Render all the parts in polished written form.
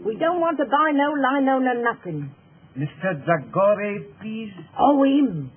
We don't want to buy no lino, no nothing. Mr. Zagore, please? Oh, him.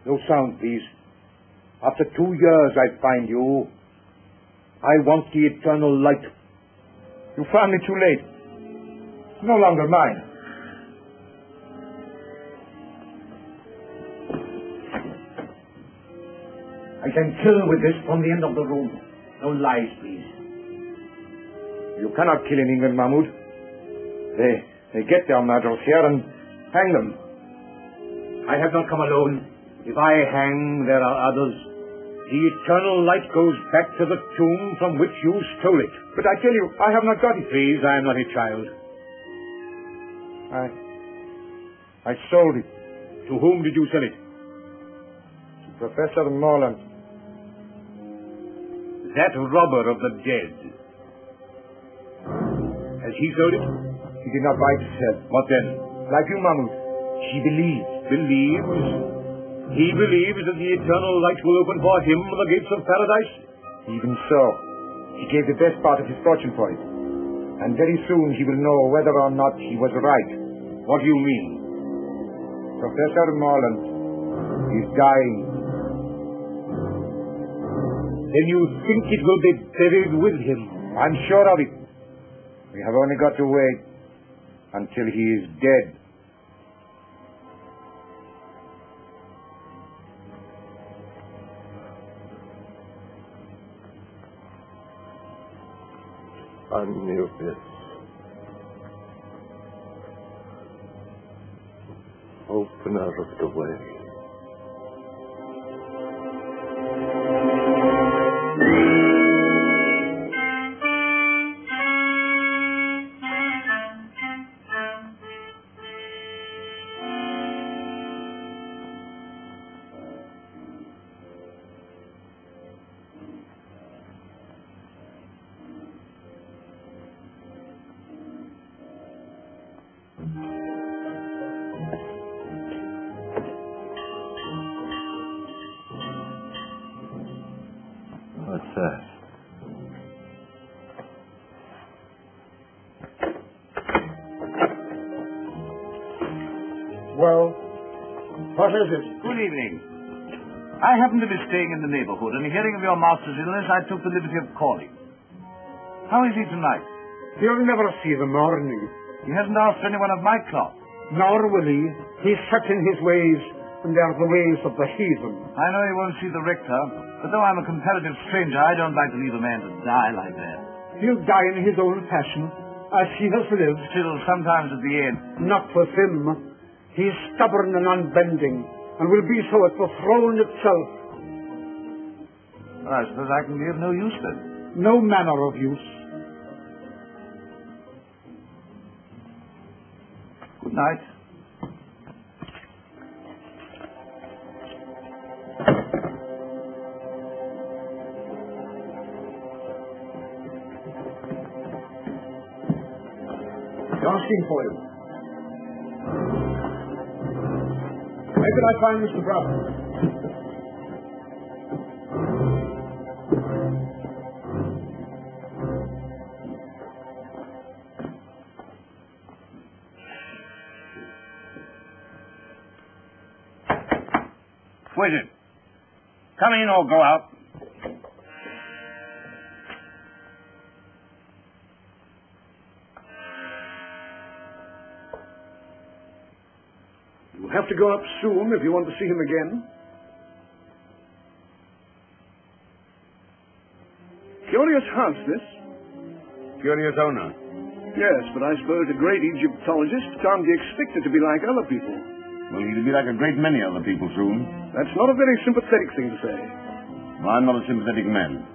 No sound, please. After 2 years I find you. I want the eternal light. You found me too late. It's no longer mine. I can kill with this from the end of the room. No lies, please. You cannot kill in England, Mahmoud. They get their murderers here and hang them. I have not come alone. If I hang, there are others. The eternal light goes back to the tomb from which you stole it. But I tell you, I have not got it. Please, I am not a child. I sold it. To whom did you sell it? To Professor Morlant. That robber of the dead. Has he sold it? He did not buy it to sell. What then? Like you, Mahmoud. She believes. Believes? He believes that the eternal light will open for him the gates of paradise? Even so. He gave the best part of his fortune for it. And very soon he will know whether or not he was right. What do you mean? Professor Morlant is dying. Then you think it will be buried with him? I'm sure of it. We have only got to wait until he is dead. I knew this. Opener of the way. What's that? Well, what is it? Good evening. I happen to be staying in the neighborhood, and hearing of your master's illness, I took the liberty of calling. How is he tonight? You'll never see the morning. He hasn't asked anyone of my clock. Nor will he. He's set in his ways, and they're the ways of the heathen. I know he won't see the rector, but though I'm a comparative stranger, I don't like to leave a man to die like that. He'll die in his own fashion, as he has lived. Still, sometimes at the end. Not with him. He's stubborn and unbending, and will be so at the throne itself. Well, I suppose I can be of no use then. No manner of use. Good night. Asking for you. Where could I find Mr. Brown? Who is it? Come in or go out. You'll have to go up soon if you want to see him again. Curious house, this. Curious owner. Yes, but I suppose a great Egyptologist can't be expected to be like other people. Well, he'll be like a great many other people soon. That's not a very sympathetic thing to say. I'm not a sympathetic man.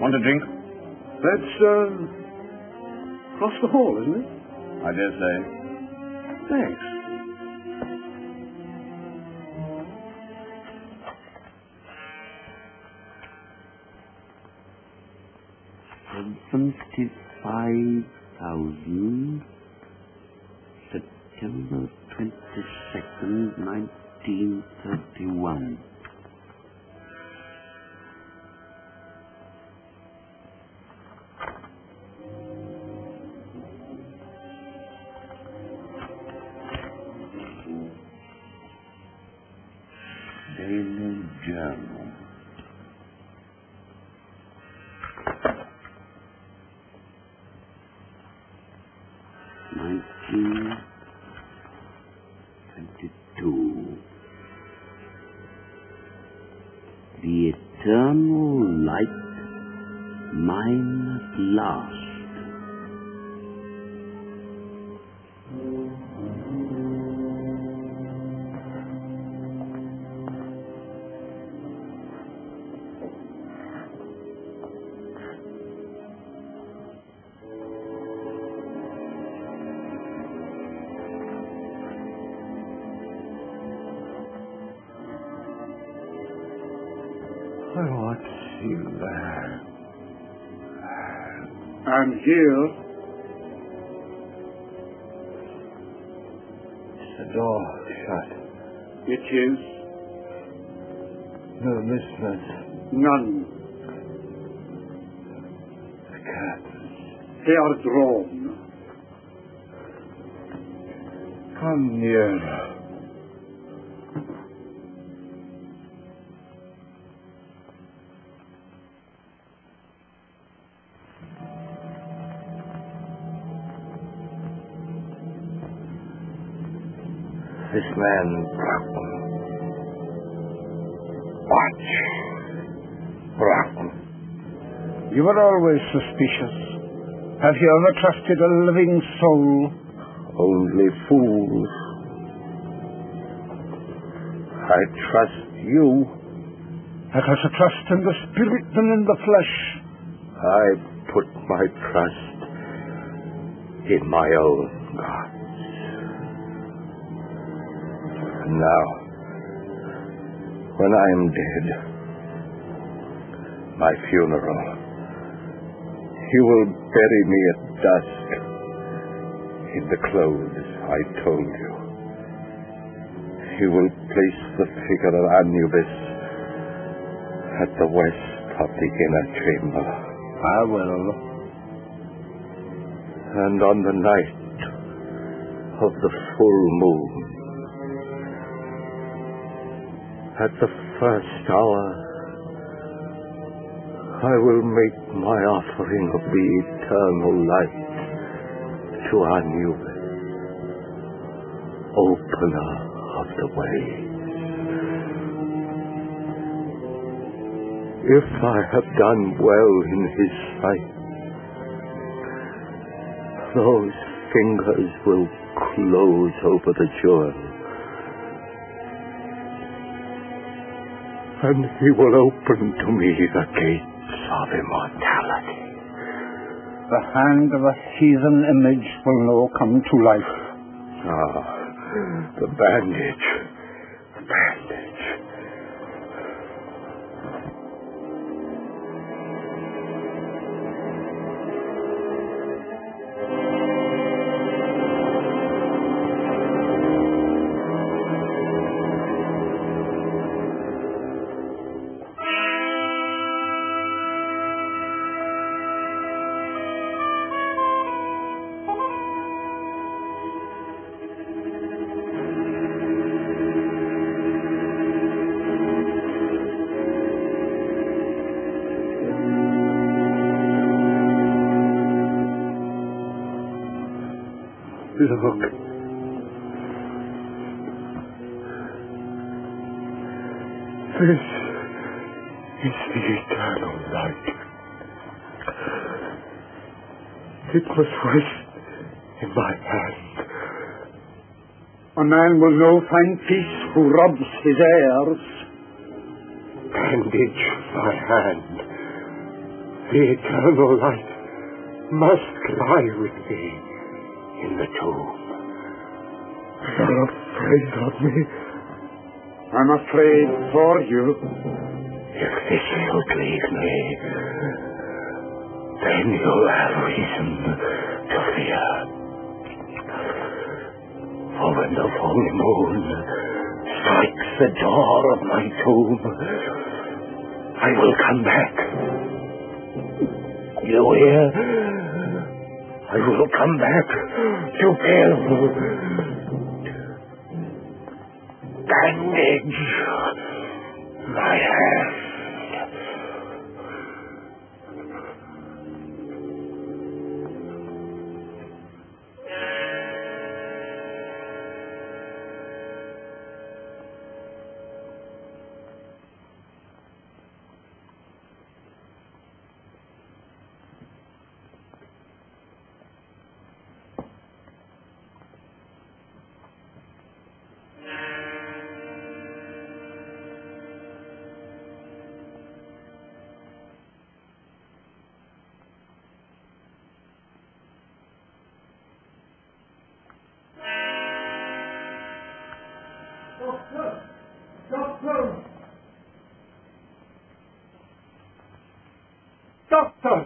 Want a drink? That's, across the hall, isn't it? I dare say. Thanks. $75,000, September 22nd, 1931. Daily Journal. The eternal light, mine at last. What's in there? And here, Is the door shut? it is No listeners. none. The curtains. They are drawn. Come nearer. This man, Brockman. Watch. Brockman. You were always suspicious. Have you ever trusted a living soul? Only fools. I trust you. Let us trust in the spirit than in the flesh. I put my trust in my own God. Now, when I am dead, my funeral, you will bury me at dusk in the clothes I told you. You will place the figure of Anubis at the west of the inner chamber. I will. And on the night of the full moon, at the first hour, I will make my offering of the eternal light to Anubis, opener of the way. If I have done well in his sight, those fingers will close over the jewel, and he will open to me the gates of immortality. The hand of a heathen image will now come to life. Ah, the bandage. The bandage. Look. This is the eternal light. It was rest in my hand. A man will know fine peace who robs his heirs. Bandage my hand. The eternal light must lie with me in the tomb. You're afraid of me? I'm afraid for you. If this should leave me, then you'll have reason to fear. For when the full moon strikes the door of my tomb, I will come back. You hear? I will come back to kill. Bandage my hand. Doctor!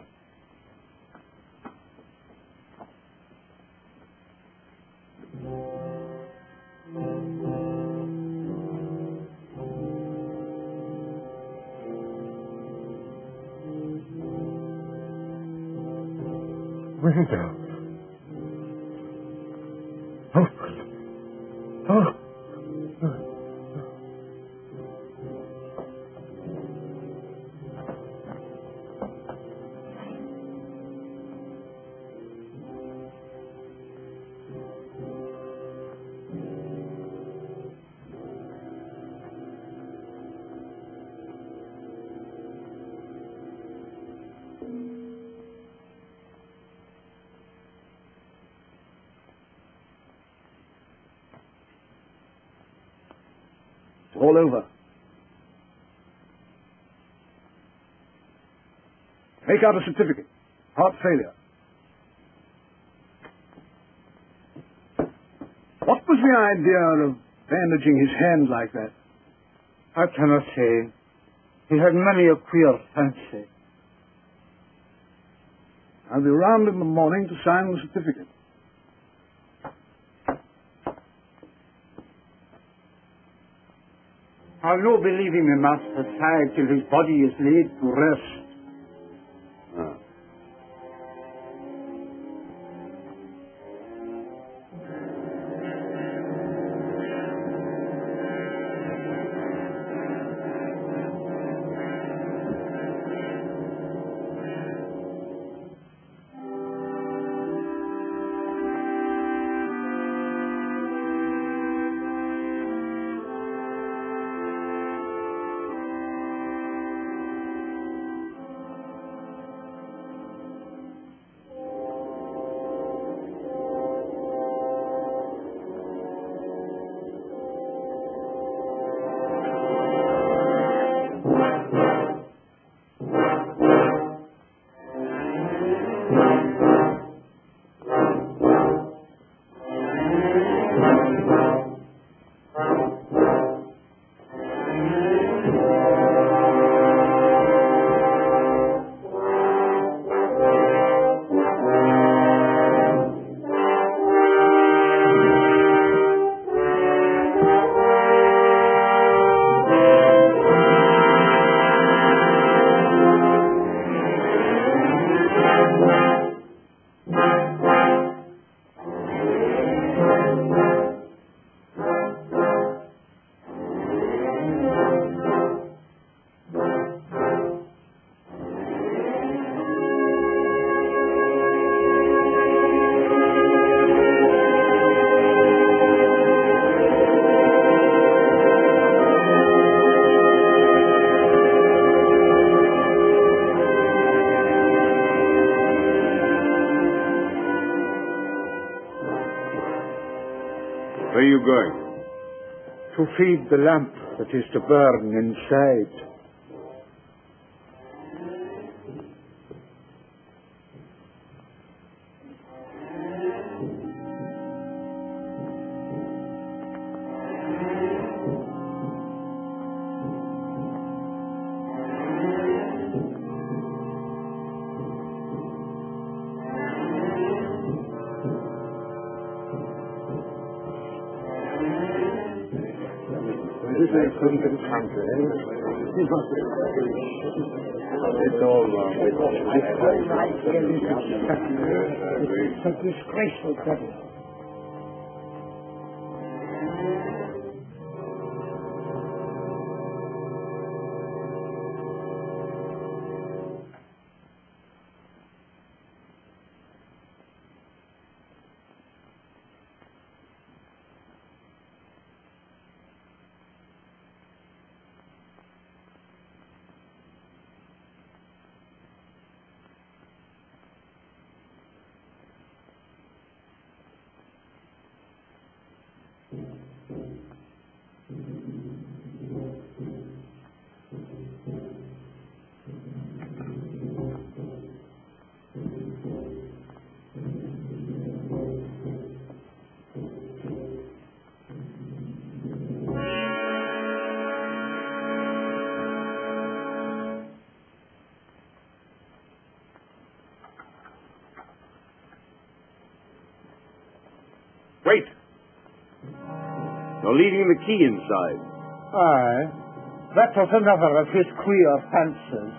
Window. Open. Oh. All over. Make out a certificate. Heart failure. What was the idea of bandaging his hand like that? I cannot say. He had many a queer fancy. I'll be round in the morning to sign the certificate. I'll no be leaving my master's side till his body is laid to rest. going? To feed the lamp that is to burn inside. It's all wrong. It's a disgraceful devil. Wait! You're leaving the key inside. Aye. That was another of his queer fancies.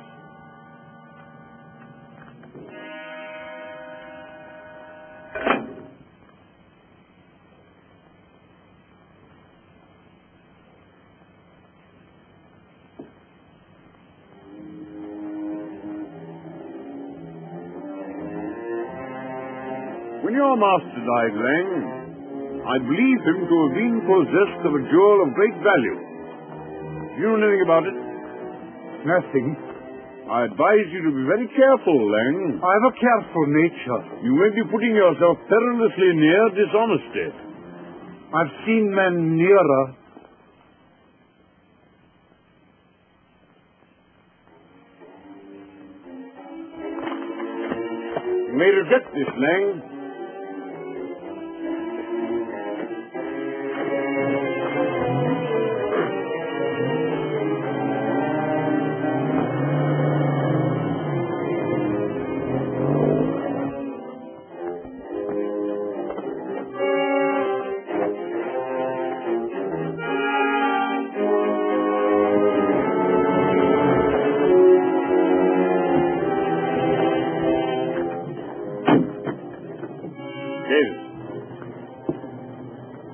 When your master died, Lang, I believe him to have been possessed of a jewel of great value. Do you know anything about it? Nothing. I advise you to be very careful, Lang. I have a careful nature. You may be putting yourself perilously near dishonesty. I've seen men nearer. You may regret this, Lang.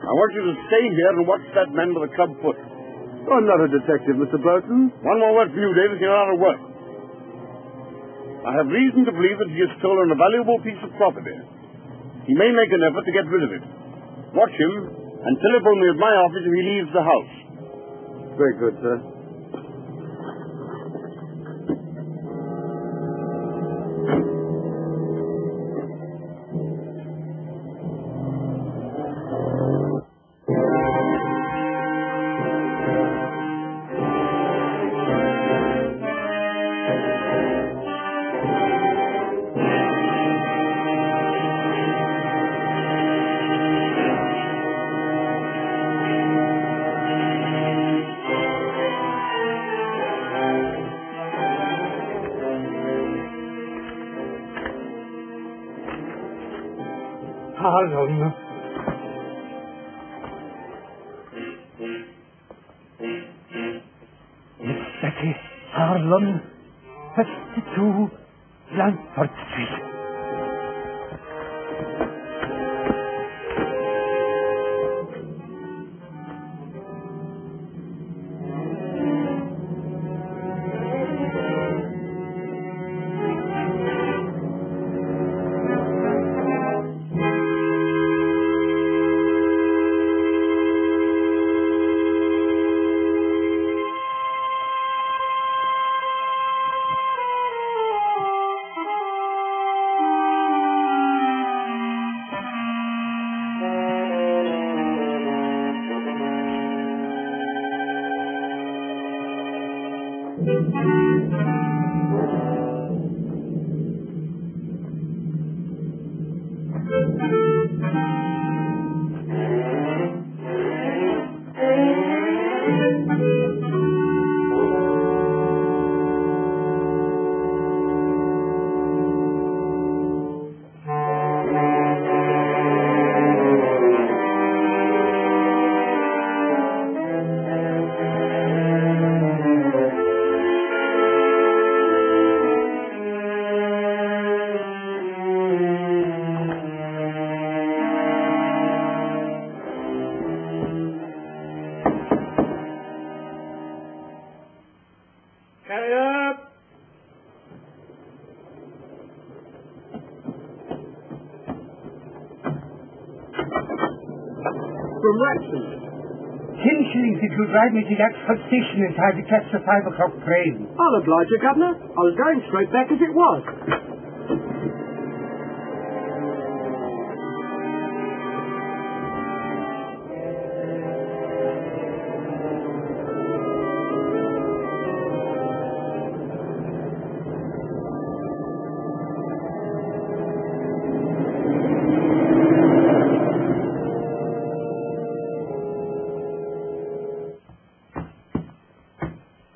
I want you to stay here and watch that man with the club foot. I'm not a detective, Mr. Burton. One more word for you, Davis. You're out of work. I have reason to believe that he has stolen a valuable piece of property. He may make an effort to get rid of it. Watch him and telephone me at my office if he leaves the house. Very good, sir. Harlan. Miss Betty Harlan, 52 Blandford Street. Essentially, if you'd ride me to the Oxford station in time to catch the 5 o'clock train. I'll oblige you, Governor. I was going straight back as it was.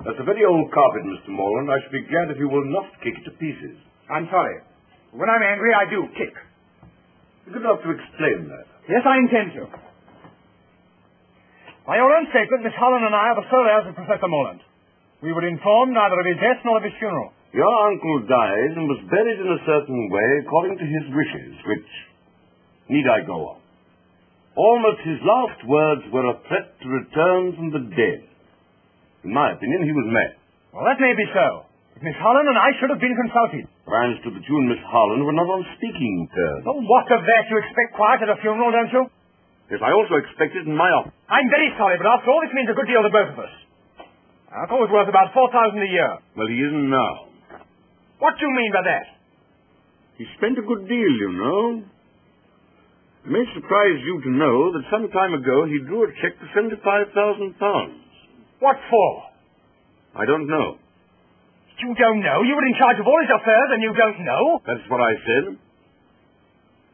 That's a very old carpet, Mr. Morland. I should be glad if you will not kick it to pieces. I'm sorry. When I'm angry, I do kick. You're good enough to explain that. Yes, I intend to. By your own statement, Miss Holland and I are the sole heirs of Professor Morlant. We were informed neither of his death nor of his funeral. Your uncle died and was buried in a certain way according to his wishes, which... Need I go on? Almost his last words were a threat to return from the dead. In my opinion, he was mad. Well, that may be so. But Miss Holland and I should have been consulted. I understood that you and Miss Holland were not on speaking terms. Well, what of that? You expect quiet at a funeral, don't you? Yes, I also expect it in my office. I'm very sorry, but after all, this means a good deal to both of us. Our uncle was worth about $4,000 a year. Well, he isn't now. What do you mean by that? He spent a good deal, you know. It may surprise you to know that some time ago he drew a check for £75,000. What for? I don't know. You don't know? You were in charge of all his affairs and you don't know? That's what I said.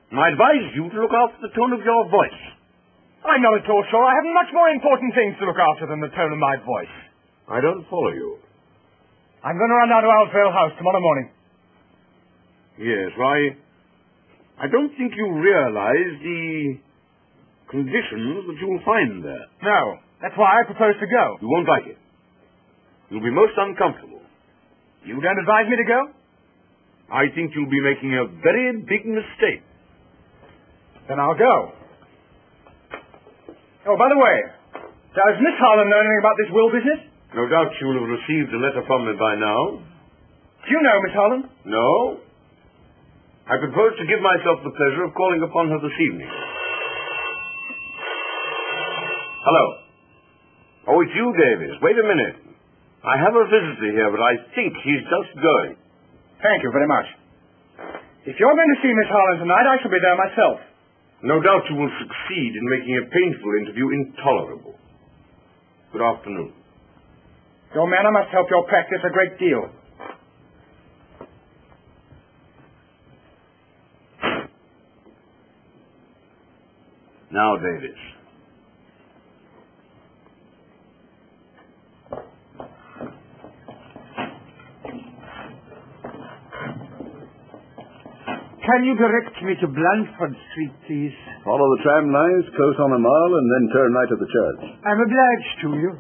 And I advise you to look after the tone of your voice. I'm not at all sure. I have much more important things to look after than the tone of my voice. I don't follow you. I'm going to run down to Owlsvale House tomorrow morning. Yes, well, I don't think you realize the conditions that you'll find there. No. That's why I propose to go. You won't like it. You'll be most uncomfortable. You don't advise me to go? I think you'll be making a very big mistake. Then I'll go. Oh, by the way, does Miss Holland know anything about this will business? No doubt she will have received a letter from me by now. Do you know Miss Holland? No. I propose to give myself the pleasure of calling upon her this evening. Hello. Oh, it's you, Davis. Wait a minute. I have a visitor here, but I think he's just going. Thank you very much. If you're going to see Miss Holland tonight, I shall be there myself. No doubt you will succeed in making a painful interview intolerable. Good afternoon. Your manner must help your practice a great deal. Now, Davis. Can you direct me to Blandford Street, please? Follow the tram lines, close on a mile, and then turn right at the church. I'm obliged to you.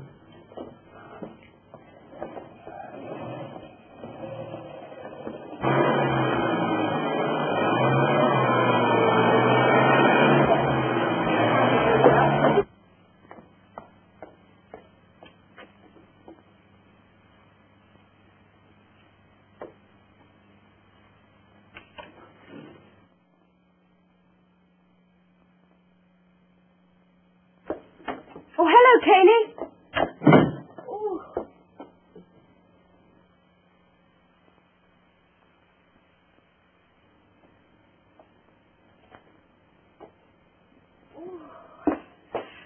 Oh, hello, Caney. Oh.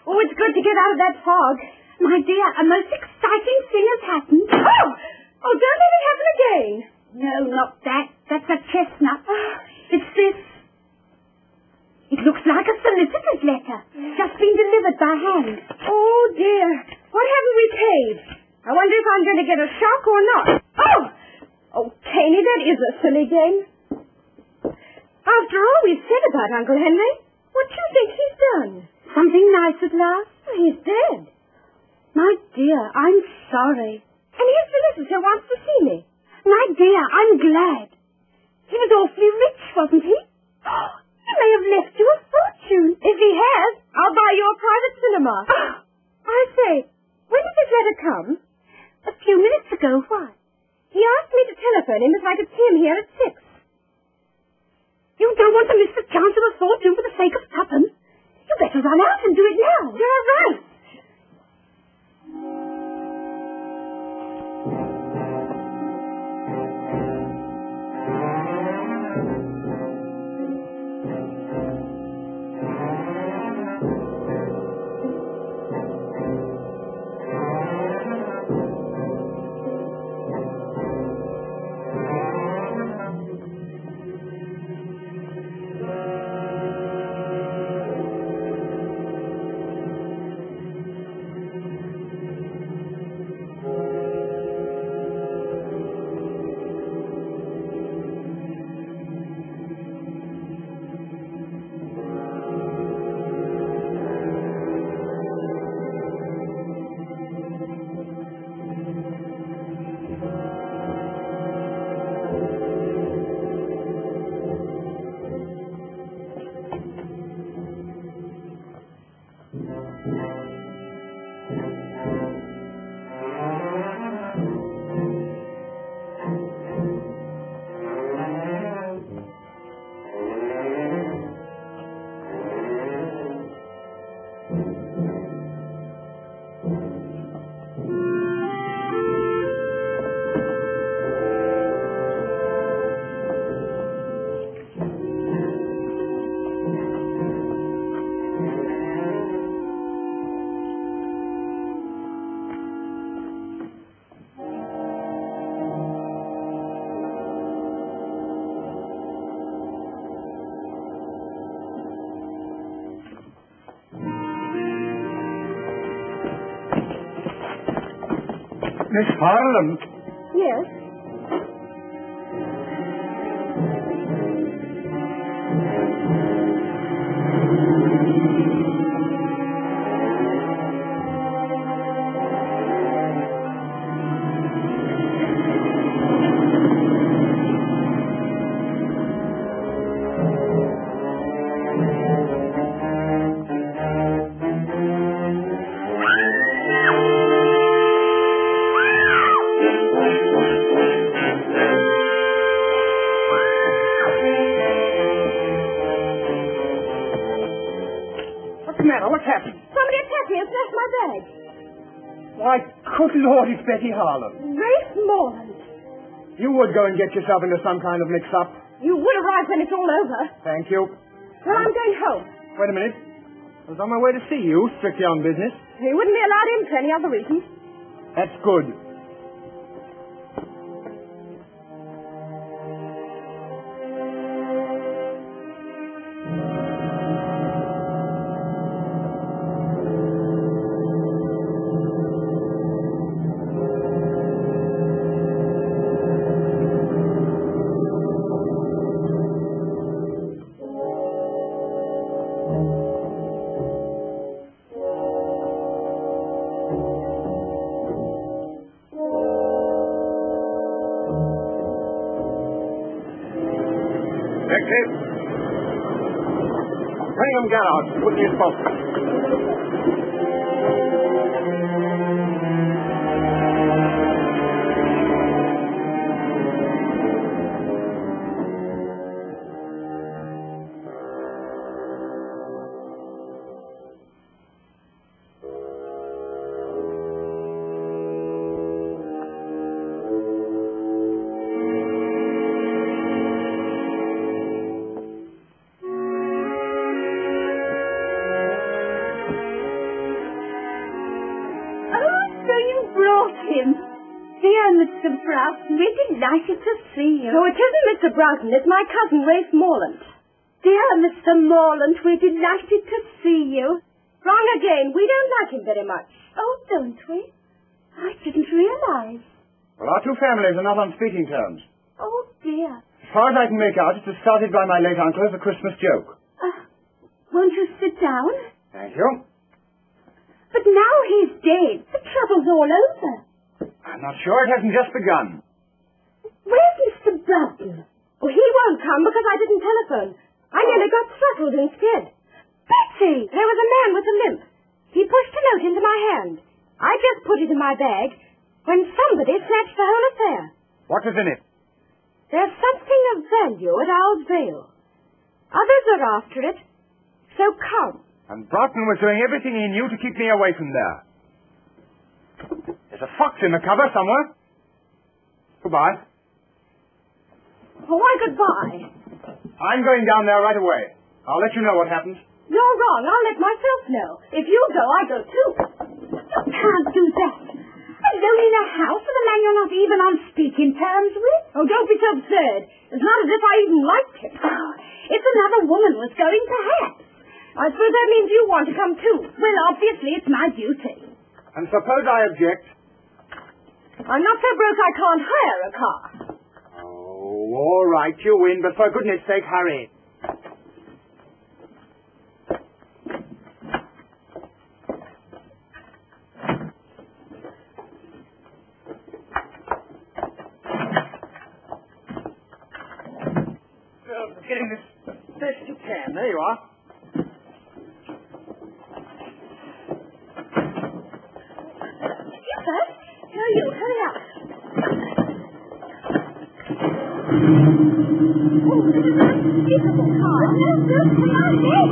Oh, it's good to get out of that fog. My dear, a most exciting thing has happened. Oh! I wonder if I'm going to get a shock or not. Oh! Oh, Caney, that is a silly game. After all we've said about Uncle Henry, what do you think he's done? Something nice at last? He's dead. My dear, I'm sorry. And here's the solicitor wants to see me. My dear, I'm glad. He was awfully rich, wasn't he? He may have left you a fortune. If he has, I'll buy you a private cinema. I say, when did this letter come? A few minutes ago. Why? He asked me to telephone him if I could see him here at 6. You don't want to miss the chance of a fortune for the sake of tuppence. You better run out and do it now. You're right. Miss Harlan? Yes? Why, good Lord, it's Betty Harlan. Grace Morland. You would go and get yourself into some kind of mix-up. You will arrive when it's all over. Thank you. Well, I'm going home. Wait a minute. I was on my way to see you, strictly on business. You wouldn't be allowed in for any other reason. That's good. Bring him gallows. Put in his boat. We're delighted to see you. No, it isn't Mr. Broughton. It's my cousin, Grace Morlant. Dear Mr. Morlant, we're delighted to see you. Wrong again. We don't like him very much. Oh, don't we? I didn't realize. Well, our two families are not on speaking terms. Oh, dear. As far as I can make out, it was started by my late uncle as a Christmas joke. Won't you sit down? Thank you. But now he's dead. The trouble's all over. I'm not sure. It hasn't just begun. Where's Mr. Broughton? Oh, he won't come because I didn't telephone. I nearly got throttled instead. Betsy! There was a man with a limp. He pushed a note into my hand. I just put it in my bag when somebody snatched the whole affair. What was in it? There's something of value at Owl's Vale. Others are after it. So come. And Broughton was doing everything he knew to keep me away from there. There's a fox in the cover somewhere. Goodbye. Oh, why goodbye? I'm going down there right away. I'll let you know what happens. You're wrong. I'll let myself know. If you go, I go too. You can't do that. Alone in a house with a man you're not even on speaking terms with? Oh, don't be so absurd. It's not as if I even liked him. Oh, if another woman was going, perhaps. I suppose that means you want to come too. Well, obviously it's my duty. And suppose I object? I'm not so broke I can't hire a car. Oh, all right, you win, but for goodness sake, hurry. Getting this best you can. There you are. You first? No, you. Hurry up. Oh, this is a beautiful car. No, come on, yes.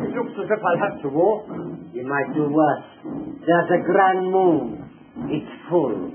It looks as if I'll have to walk. You might do worse. There's a grand moon. It's full.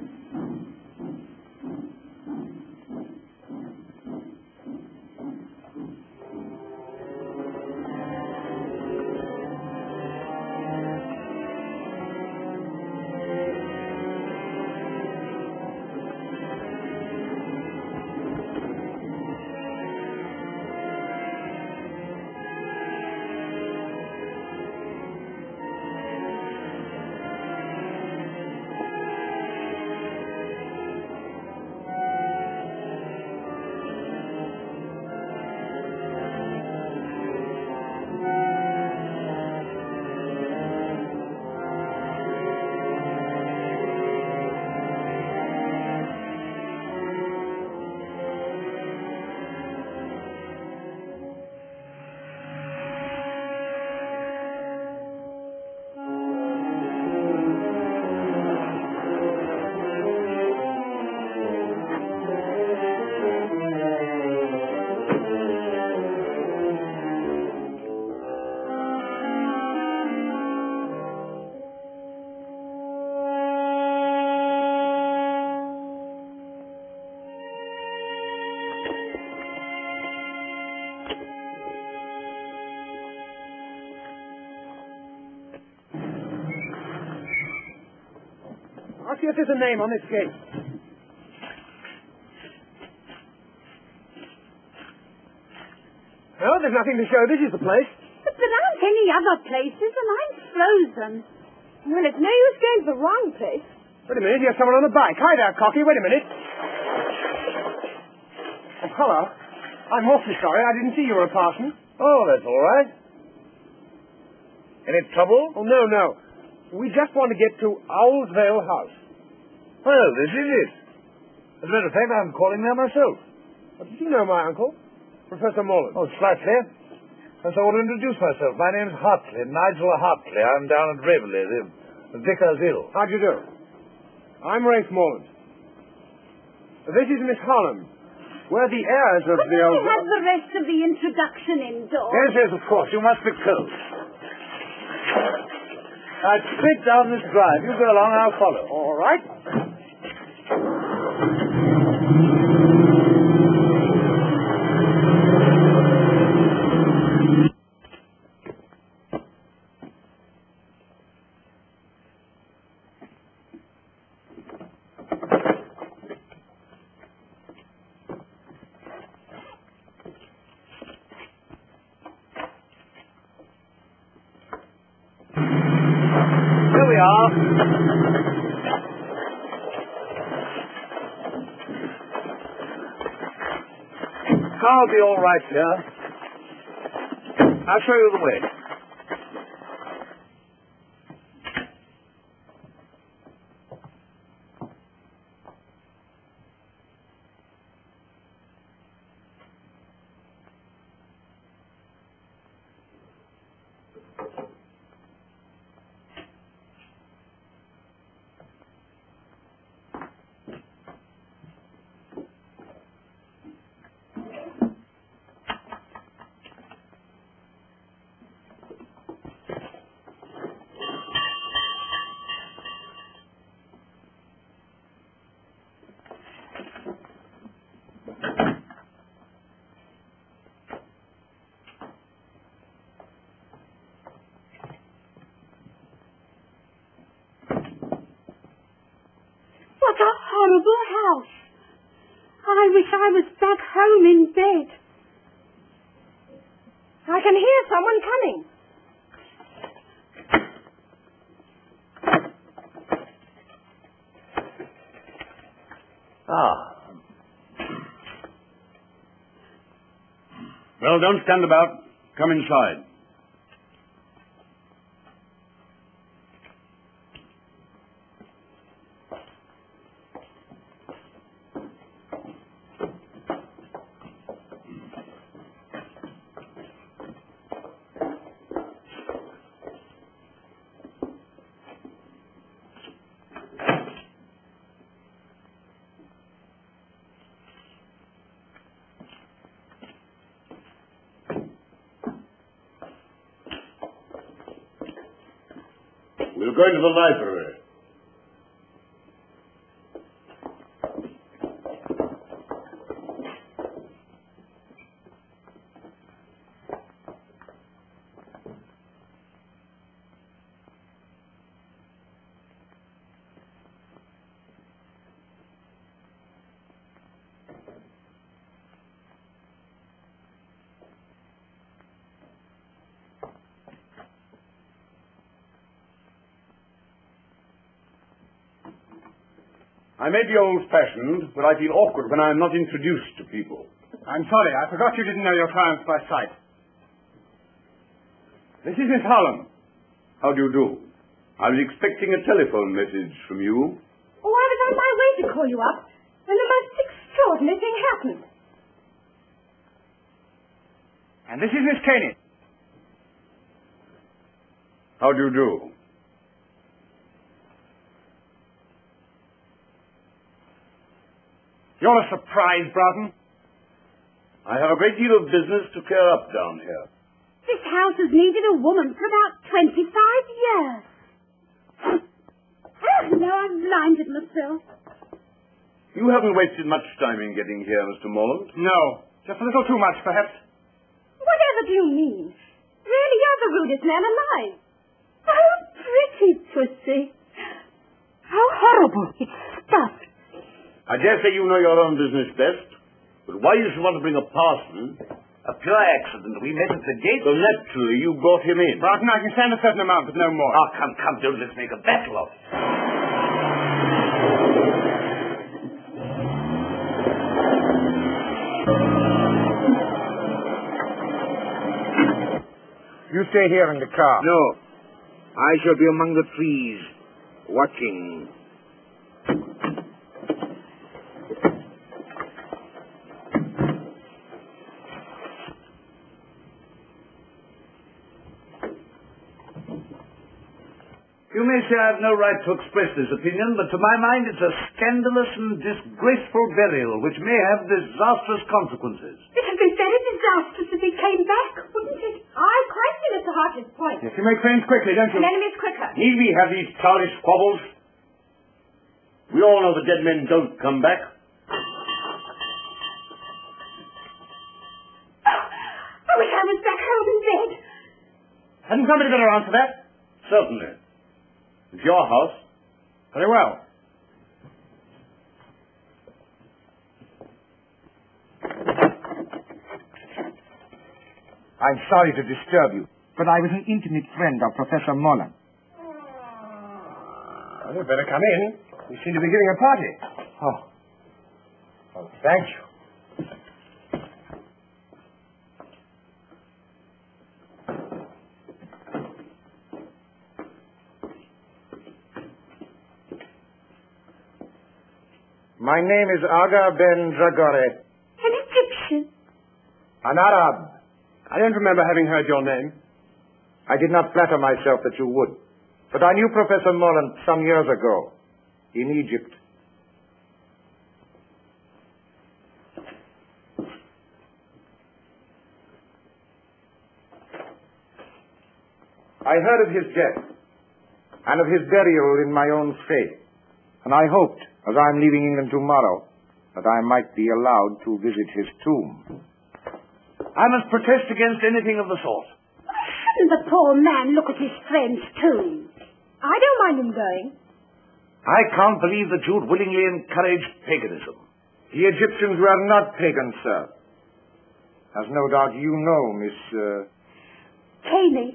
I'll see if there's a name on this gate. No, there's nothing to show. This is the place. But there aren't any other places, and I'm frozen. Well, it's no use going to the wrong place. Wait a minute, here's someone on a bike. Hi there, Cocky. Wait a minute. Oh, hello. I'm awfully sorry. I didn't see you were a parson. Oh, that's all right. Any trouble? Oh, no. We just want to get to Owl's Vale House. Well, this is it. As a matter of fact, I'm calling there myself. Did you know my uncle? Professor Morlant. Oh, slightly. And so I want to introduce myself. My name's Hartley, Nigel Hartley. I'm down at Reveley, the vicar's ill. How'd you do? I'm Rafe Morlant. This is Miss Holland. We're the heirs of the old... Couldn't we have the rest of the introduction indoors? Yes, of course. You must be cold. Straight down this drive. You go along, I'll follow. All right. I'll be all right here. I'll show you the way. What a horrible house. I wish I was back home in bed. I can hear someone coming. Well, don't stand about. Come inside. We'll go into the library. I may be old-fashioned, but I feel awkward when I am not introduced to people. I'm sorry, I forgot you didn't know your clients by sight. This is Miss Holland. How do you do? I was expecting a telephone message from you. Oh, I was on my way to call you up, and the most extraordinary thing happened. And this is Miss Caney. How do you do? You're a surprise, Broughton. I have a great deal of business to clear up down here. This house has needed a woman for about 25 years. Oh, no, I've blinded myself. You haven't wasted much time in getting here, Mr. Morlant. No, just a little too much, perhaps. Whatever do you mean? Really, you're the rudest man alive. Oh, pretty pussy. How horrible. It's stuffed. I dare say you know your own business best, but why you should want to bring a parson... A pure accident. We met at the gate. So naturally you brought him in. Broughton, I can stand a certain amount, but no more. Oh, come, don't let's make a battle of it. You stay here in the car. No. I shall be among the trees, watching. You may say I have no right to express this opinion, but to my mind it's a scandalous and disgraceful burial which may have disastrous consequences. It would be very disastrous if he came back, wouldn't it? I quite see Mr. Hartley's point. Yes, you make friends quickly, don't you? And enemies quicker. Need we have these childish squabbles? We all know the dead men don't come back. I wish I was back home in bed. Hadn't somebody better answer that? Certainly. It's your house. Very well. I'm sorry to disturb you, but I was an intimate friend of Professor Morlant. Well, we'd better come in. We seem to be giving a party. Oh. Oh, thank you. My name is Aga Ben Dragore. An Egyptian? An Arab. I don't remember having heard your name. I did not flatter myself that you would. But I knew Professor Morlant some years ago, in Egypt. I heard of his death, and of his burial in my own faith, and I hoped, as I am leaving England tomorrow, that I might be allowed to visit his tomb. I must protest against anything of the sort. Shouldn't the poor man look at his friend's tomb? I don't mind him going. I can't believe that you'd willingly encourage paganism. The Egyptians were not pagans, sir. As no doubt you know, Miss... Caney,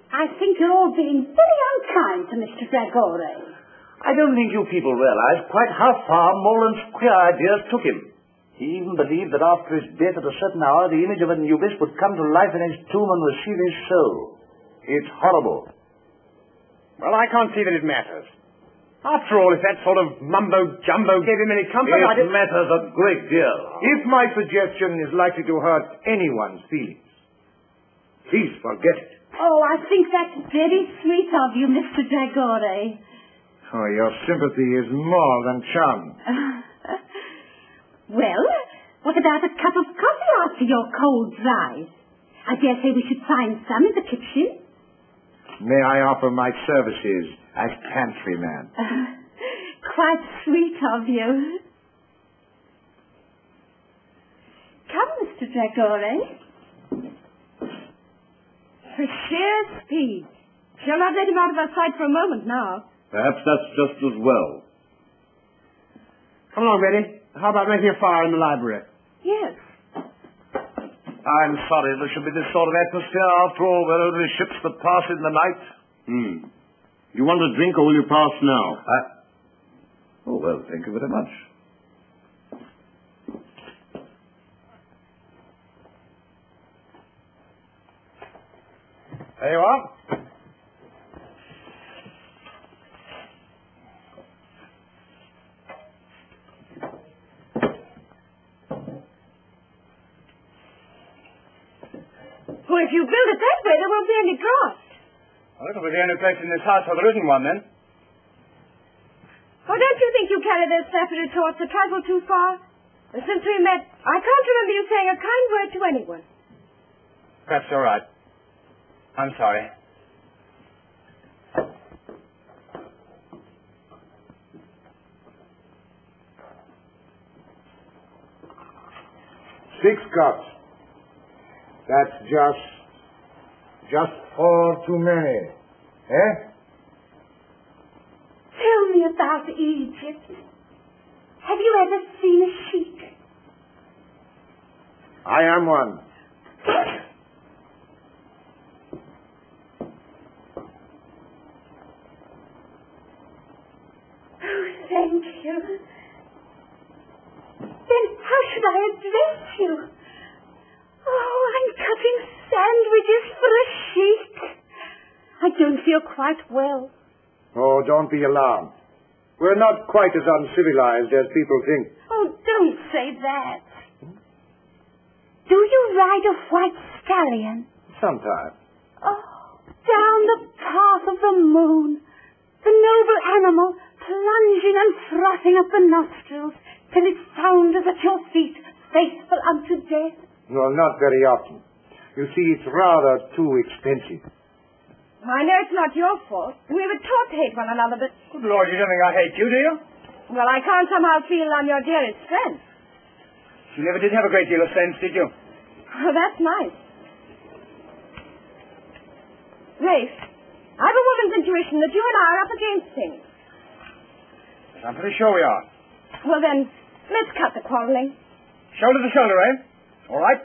I think you're all being very unkind to Mr. Dragore. I don't think you people realize quite how far Morland's queer ideas took him. He even believed that after his death at a certain hour, the image of Anubis would come to life in his tomb and receive his soul. It's horrible. Well, I can't see that it matters. After all, if that sort of mumbo-jumbo gave him any comfort, It matters a great deal. If my suggestion is likely to hurt anyone's feelings, please forget it. Oh, I think that's very sweet of you, Mr. Dragore. Oh, your sympathy is more than charming. Well, what about a cup of coffee after your cold dries? I dare say we should find some in the kitchen. May I offer my services as pantryman? Quite sweet of you. Come, Mr. Dragore. For sheer speed. Shall not let him out of our sight for a moment now. Perhaps that's just as well. Come along, Betty. How about making a fire in the library? Yes. I'm sorry there should be this sort of atmosphere. After all, we're only ships that pass in the night. You want a drink or will you pass now? Oh, well, thank you very much. There you are. Well, if you build it that way, there won't be any draught. Well, it'll be the only place in this house where there isn't one, then. Oh, don't you think you carry those flattery thoughts a trifle too far? Since we met, I can't remember you saying a kind word to anyone. Perhaps you're right. I'm sorry. Six cups. That's just 4 too many. Eh? Tell me about Egypt. Have you ever seen a sheik? I am one. Oh, thank you. Then how should I address you? Oh, I'm cutting sandwiches for a sheik. I don't feel quite well. Oh, don't be alarmed. We're not quite as uncivilized as people think. Oh, don't say that. Do you ride a white stallion? Sometimes. Oh, down the path of the moon, the noble animal plunging and frothing up the nostrils till it founders at your feet, faithful unto death. Well, not very often. You see, it's rather too expensive. I know it's not your fault. We were taught to hate one another, but... Good Lord, you don't think I hate you, do you? Well, I can't somehow feel I'm your dearest friend. You never did have a great deal of sense, did you? Oh, that's nice. Rafe, I've a woman's intuition that you and I are up against things. Yes, I'm pretty sure we are. Well, then, let's cut the quarreling. Shoulder to shoulder, eh? All right.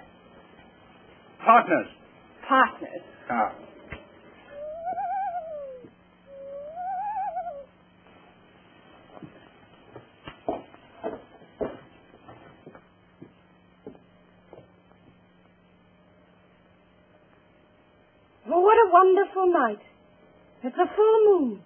Partners. Partners. Ah. wonderful night. It's a full moon.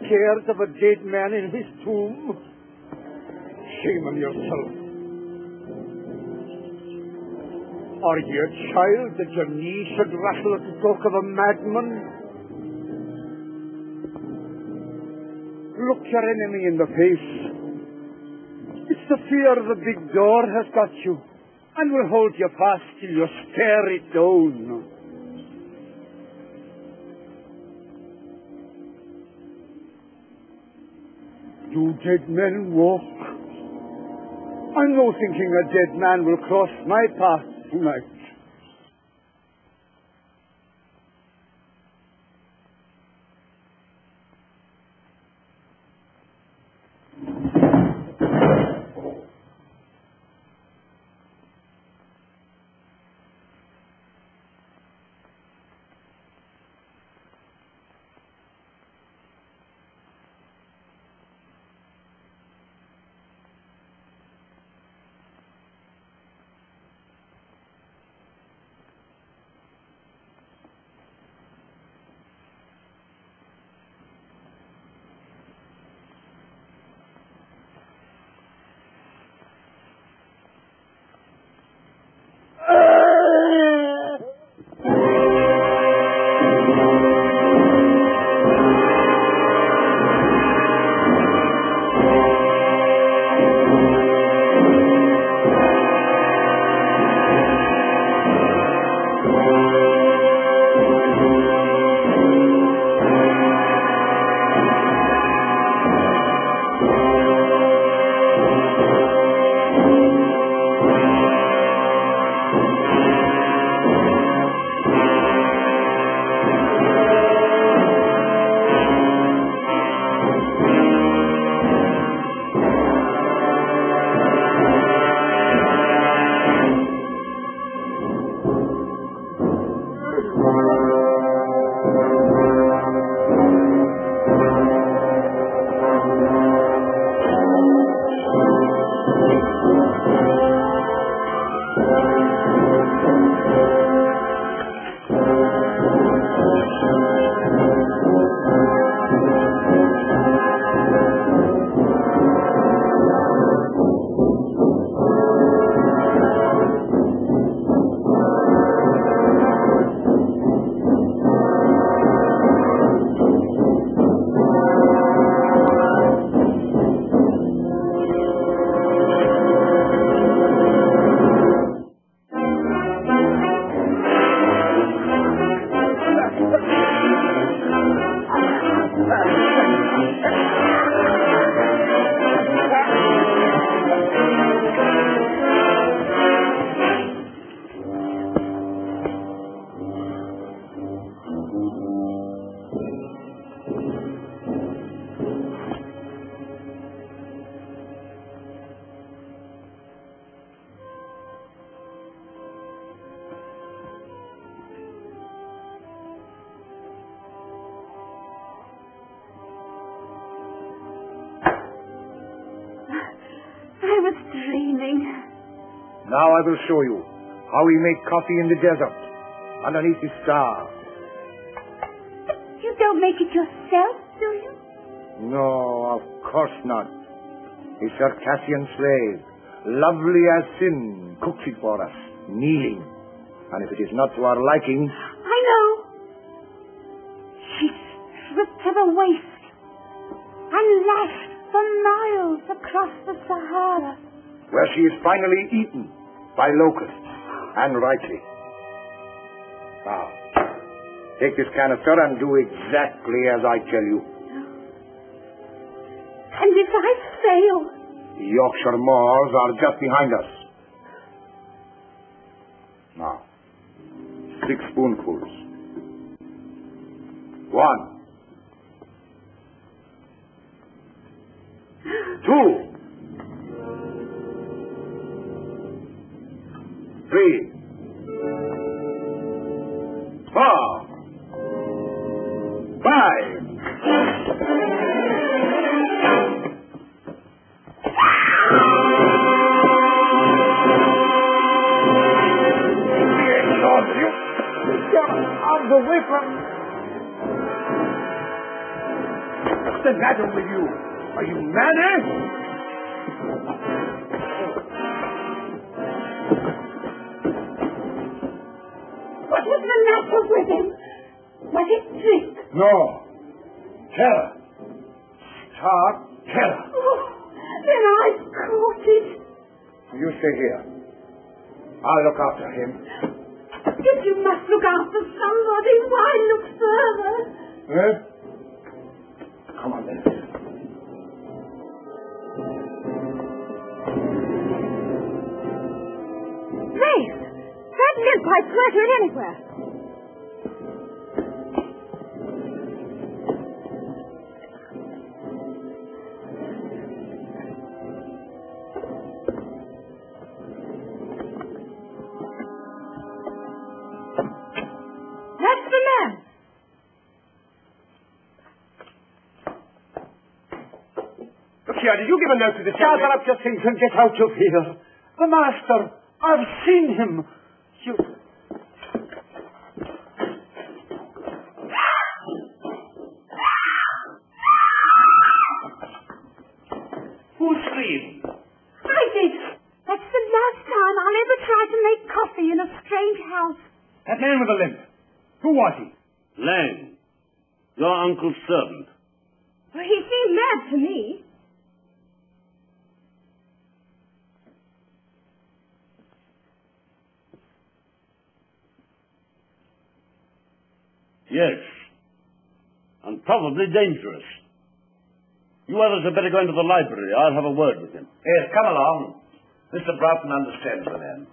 Scared of a dead man in his tomb? Shame on yourself. Are you a child that your knees should rattle at the talk of a madman? Look your enemy in the face. It's the fear of the big door has got you, and will hold you fast till you stare it down. Do dead men walk? I'm no thinking a dead man will cross my path tonight. Now I will show you how we make coffee in the desert, underneath the stars. But you don't make it yourself, do you? No, of course not. A Circassian slave, lovely as sin, cooks it for us, kneeling. And if it is not to our liking... I know. She stripped to the waist and lashed for miles across the Sahara. Where she is finally eaten by locusts, and rightly. Now, take this canister and do exactly as I tell you. And if I fail? The Yorkshire moors are just behind us. Now, 6 spoonfuls. 1. 2. 3. 4. arms away from... What's the matter with you? Are you mad, eh? What was the matter with him? Was it drink? No. Terror. Stark terror. Oh, then I've caught it. You stay here. I'll look after him. If you must look after somebody, why look further? Eh? Come on, then. Rafe! That limp I swear to it anywhere. That's the man. Look here, did you give a note to the Gather up your things and get out of here. The master, I've seen him. You... Who screamed? I did. That's the last time I'll ever try to make coffee in a strange house. That man with the limp. Who was he? Lang, your uncle's servant. Well, he seemed mad to me. Yes. And probably dangerous. You others had better go into the library. I'll have a word with him. Yes, come along. Mr. Broughton understands the man.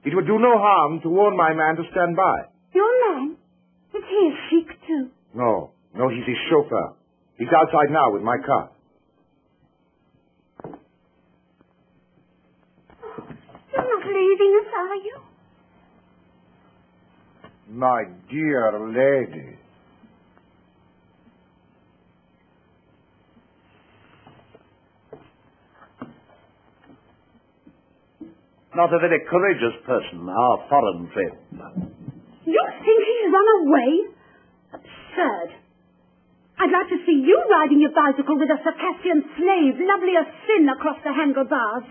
It would do no harm to warn my man to stand by. Your man? Is he a sheik too? No, he's his chauffeur. He's outside now with my car. You're not leaving us, are you? My dear lady. Not a very courageous person, our foreign friend. You think he's run away? Absurd. I'd like to see you riding your bicycle with a Circassian slave, lovely as sin across the handlebars.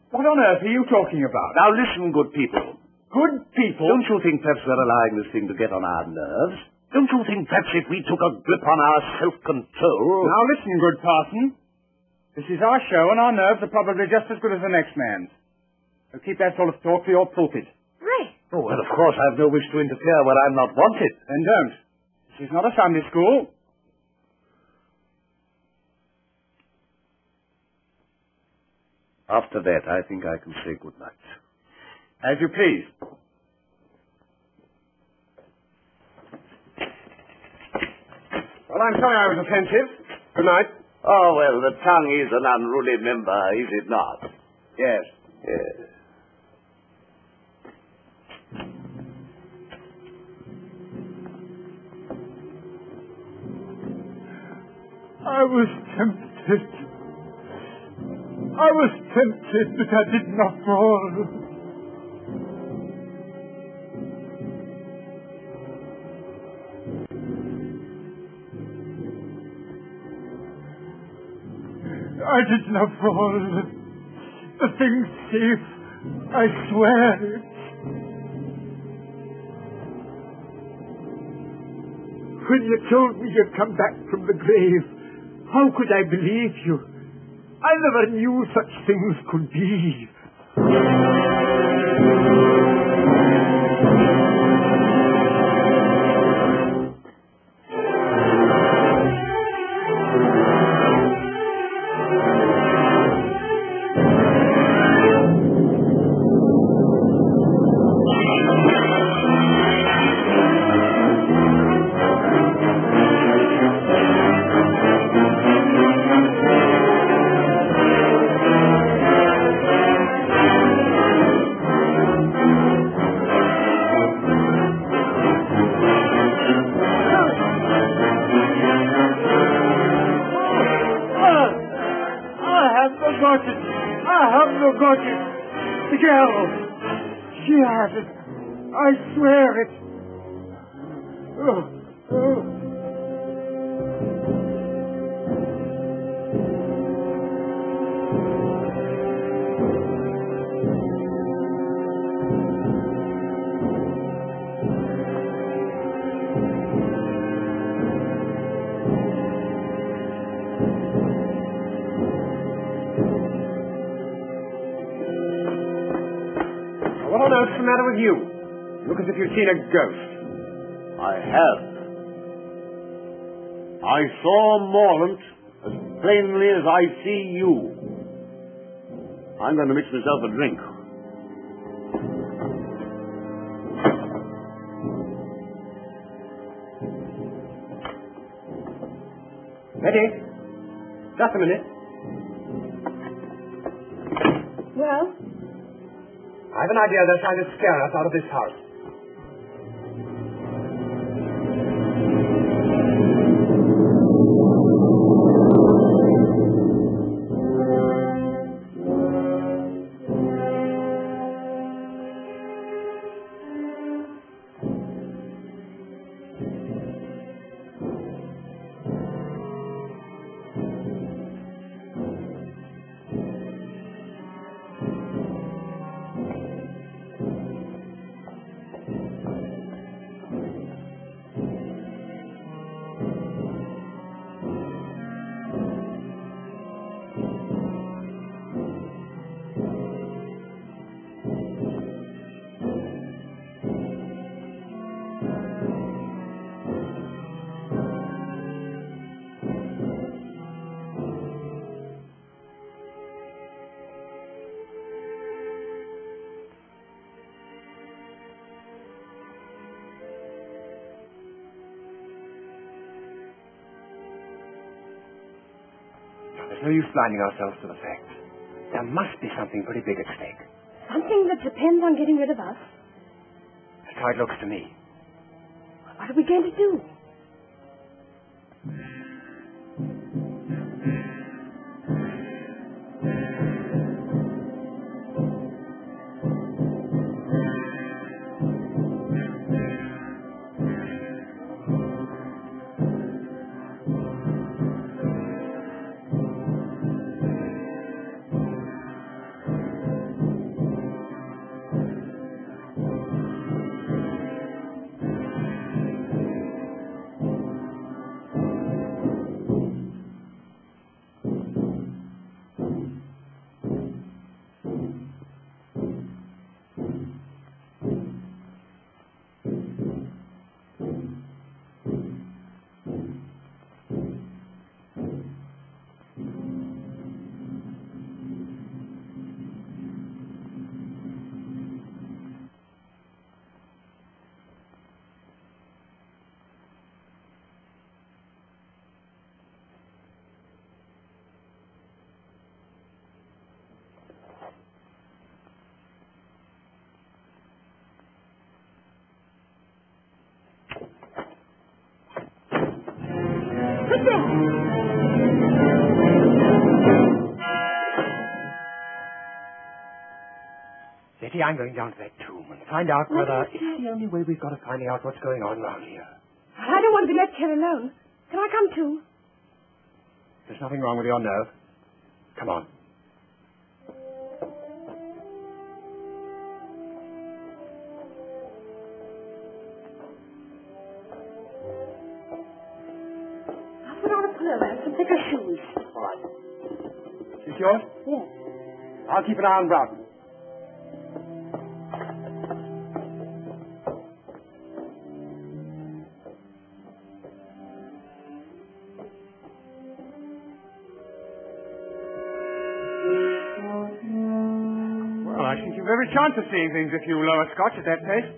What on earth are you talking about? Now listen, good people. Good people? Don't you think perhaps we're allowing this thing to get on our nerves? Don't you think perhaps if we took a grip on our self-control... Now listen, good parson. This is our show, and our nerves are probably just as good as the next man's. So keep that sort of talk for your pulpit. Ray! Oh, well, of course, I've no wish to interfere where I'm not wanted. Then don't. This is not a Sunday school. After that, I think I can say good night. As you please. Well, I'm sorry I was offensive. Good night. Oh, well, the tongue is an unruly member, is it not? Yes. Yes. I was tempted. But I did not fall. I did not fall. The thing's safe. I swear it. When you told me you'd come back from the grave, how could I believe you? I never knew such things could be. got it. The girl. She has it. I swear it. Oh, oh. What on earth's the matter with you? You look as if you'd seen a ghost. I have. I saw Morlant as plainly as I see you. I'm going to mix myself a drink. Betty, just a minute. Well? I have an idea they're trying to scare us out of this house. There's no use blinding ourselves to the facts. There must be something pretty big at stake. Something that depends on getting rid of us? That's how it looks to me. What are we going to do? Betty, I'm going down to that tomb and find out whether it's the only way we've got of finding out what's going on around here. I don't want to be left here alone. Can I come too? There's nothing wrong with your nerve. Come on. I'll put on a pillow and some thicker shoes. All right. Is this yours? Yes. I'll keep an eye on Broughton. I think you've every chance of seeing things if you lower Scotch at that pace.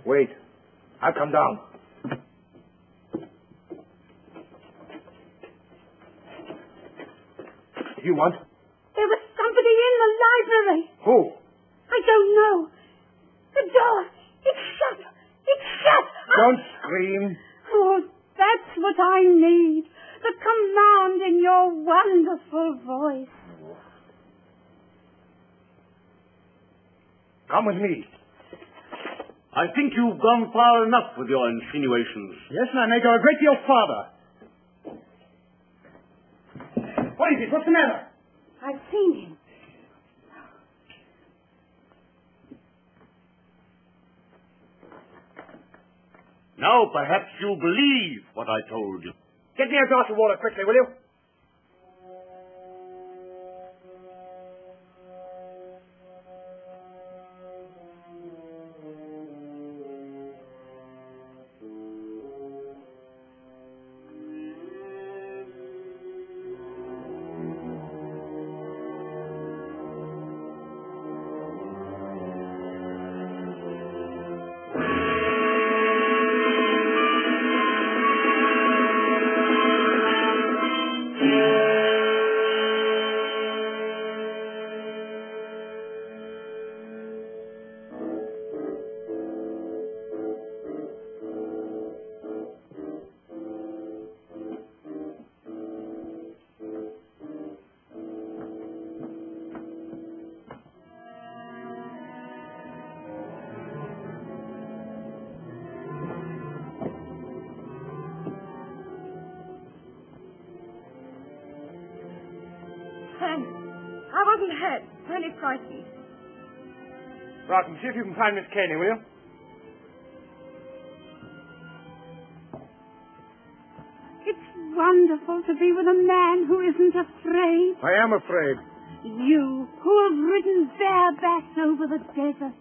Wait. I'll come down. What do you want? There was somebody in the library. Who? I don't know. The door. It's shut. It's shut. Don't scream. Oh, that's what I need. The command in your wonderful voice. Come with me. I think you've gone far enough with your insinuations. Yes, and I may go a great deal farther. What is it? What's the matter? I've seen him. Now perhaps you'll believe what I told you. Get me a glass of water quickly, will you? I wasn't hurt. Only frightened. Right, and see if you can find Miss Caney, will you? It's wonderful to be with a man who isn't afraid. I am afraid. You, who have ridden barebacks over the desert.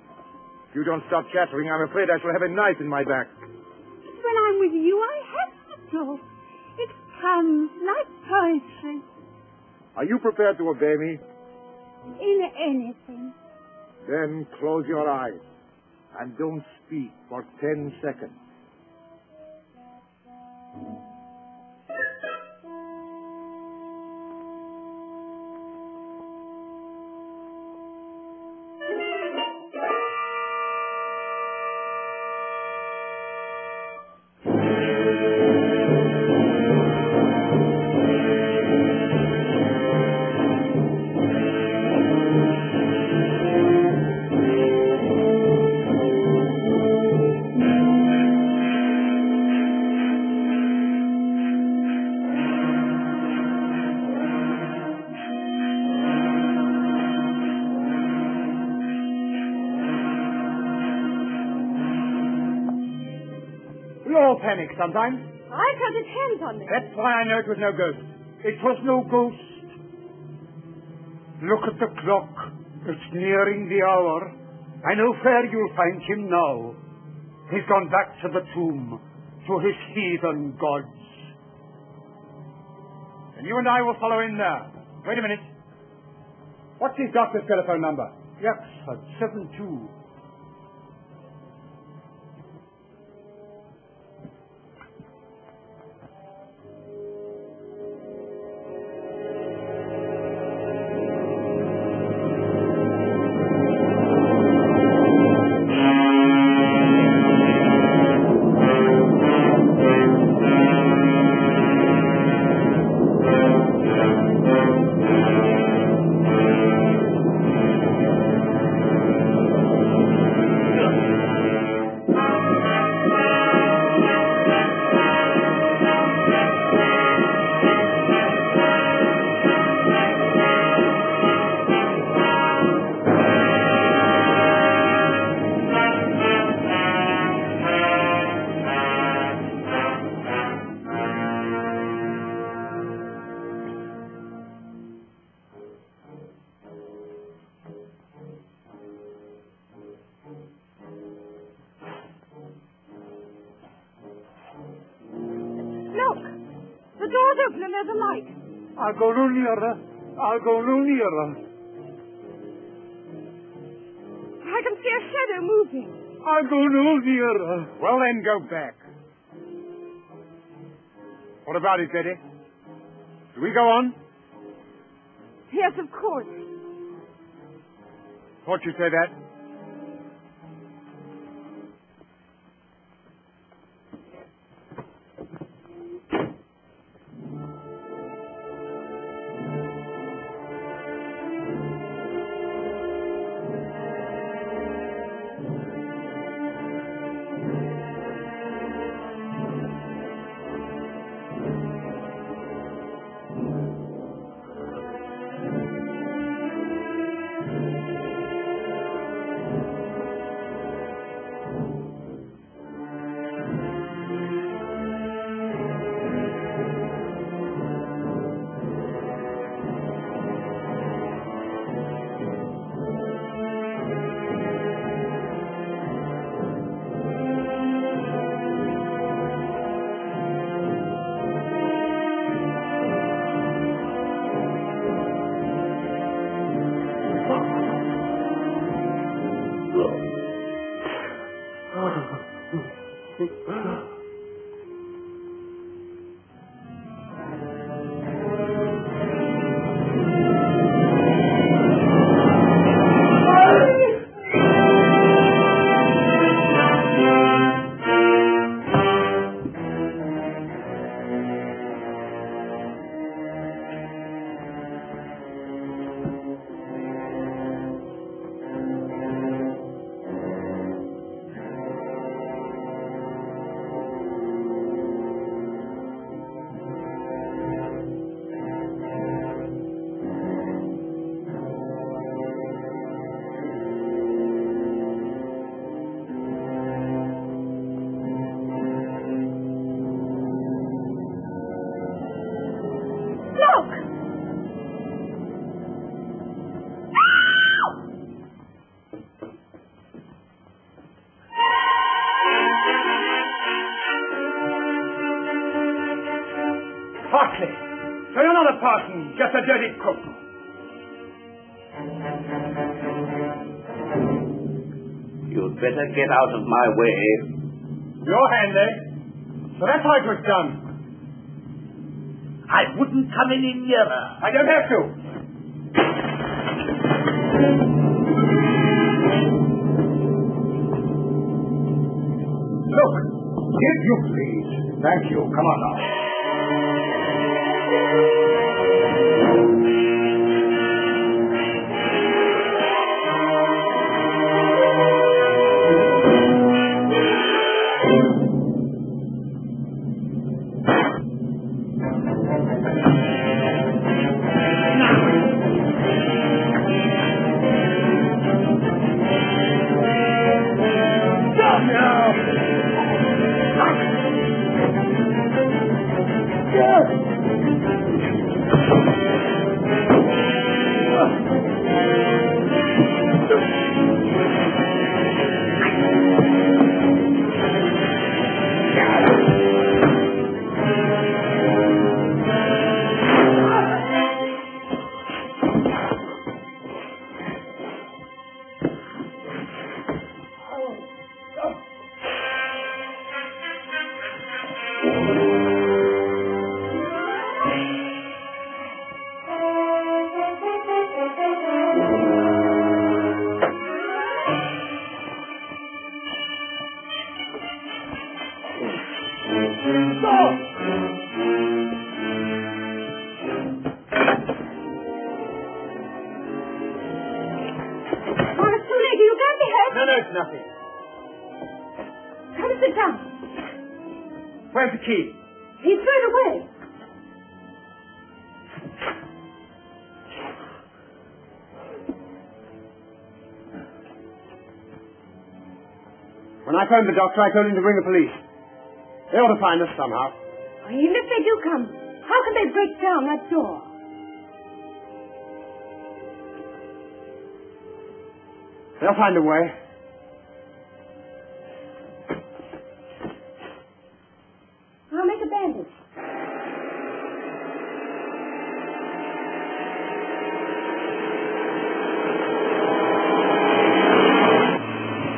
If you don't stop chattering, I'm afraid I shall have a knife in my back. When I'm with you, I have to talk. It comes like poetry. Are you prepared to obey me? In anything. Then close your eyes and don't speak for 10 seconds. We all panic sometimes. I got his hands on me. That's why I know it was no ghost. It was no ghost. Look at the clock. It's nearing the hour. I know where you'll find him now. He's gone back to the tomb, to his heathen gods. And you and I will follow in there. Wait a minute. What's his doctor's telephone number? Yaxford 72. I'll go no nearer. I'll go no nearer. I can see a shadow moving. I go no nearer. Well, then, go back. What about it, Betty? Do we go on? Yes, of course. Thought you'd say that. So you're not a parson, just a dirty cook. You'd better get out of my way. Your hand, eh? So that's how it was done. I wouldn't come any nearer. I don't have to. Look, if you please. Thank you. Come on now. Nothing. Come sit down. Where's the key? He threw it away. When I phoned the doctor, I told him to ring the police. They ought to find us somehow. Even if they do come, how can they break down that door? They'll find a way. I'll make a bandage.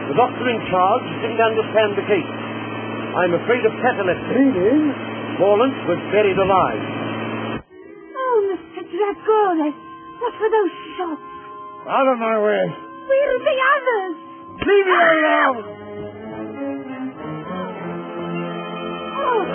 The The doctor in charge didn't understand the case. I'm afraid of catalepsy. Meaning? Morlant was buried alive. Oh, Mr. Dracula, what were those shots? Out of my way. Where are the others? Leave me alone! Oh.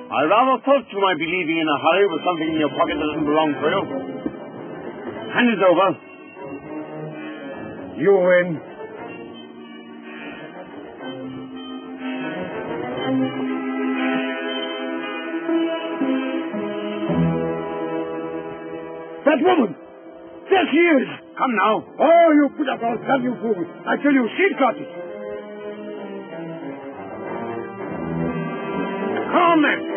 I rather thought you might be leaving in a hurry with something in your pocket that doesn't belong to you. Hand it over. You win. That woman! There she is! Come now. Oh, you put up all damn you fool! I tell you, she's got it! Come on, then!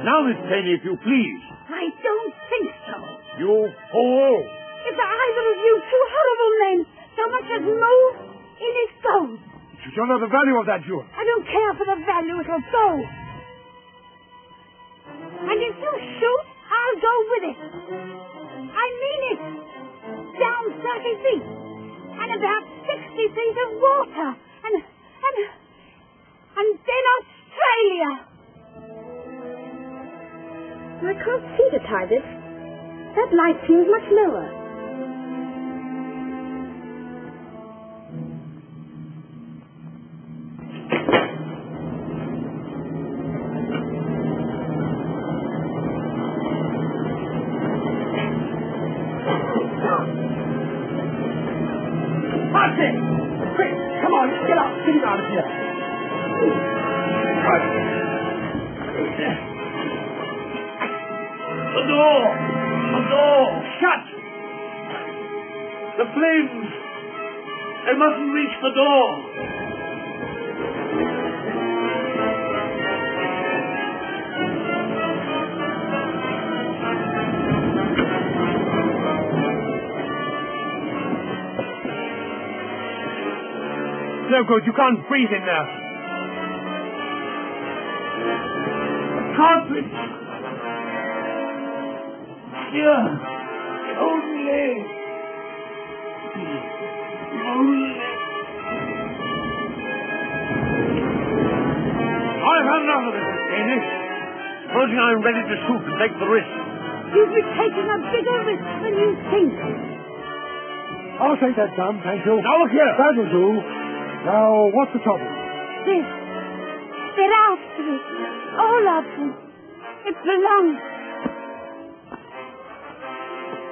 Now, Miss Penny, if you please. I don't think so. You fool! If either of you two horrible men so much as move, it is gold. You don't know the value of that jewel. I don't care for the value, it'll go. And if you shoot, I'll go with it. I mean it. Down 30 feet. And about 60 feet of water. And then Australia. I can't see the target. That light seems much lower. Quick, come on, get up, get him out of here. The door! The door! Shut! The flames! They mustn't reach the door! No good, you can't breathe in there. Cartridge! Here! Only! I've had enough of this, English. Supposing I'm ready to shoot and take the risk. You'll be taking a bigger risk than you think. I'll take that gun, thank you. Now look here. That'll do. Now, what's the trouble? This. They're after it. All of them. It belongs.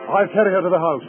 I'll carry her to the house.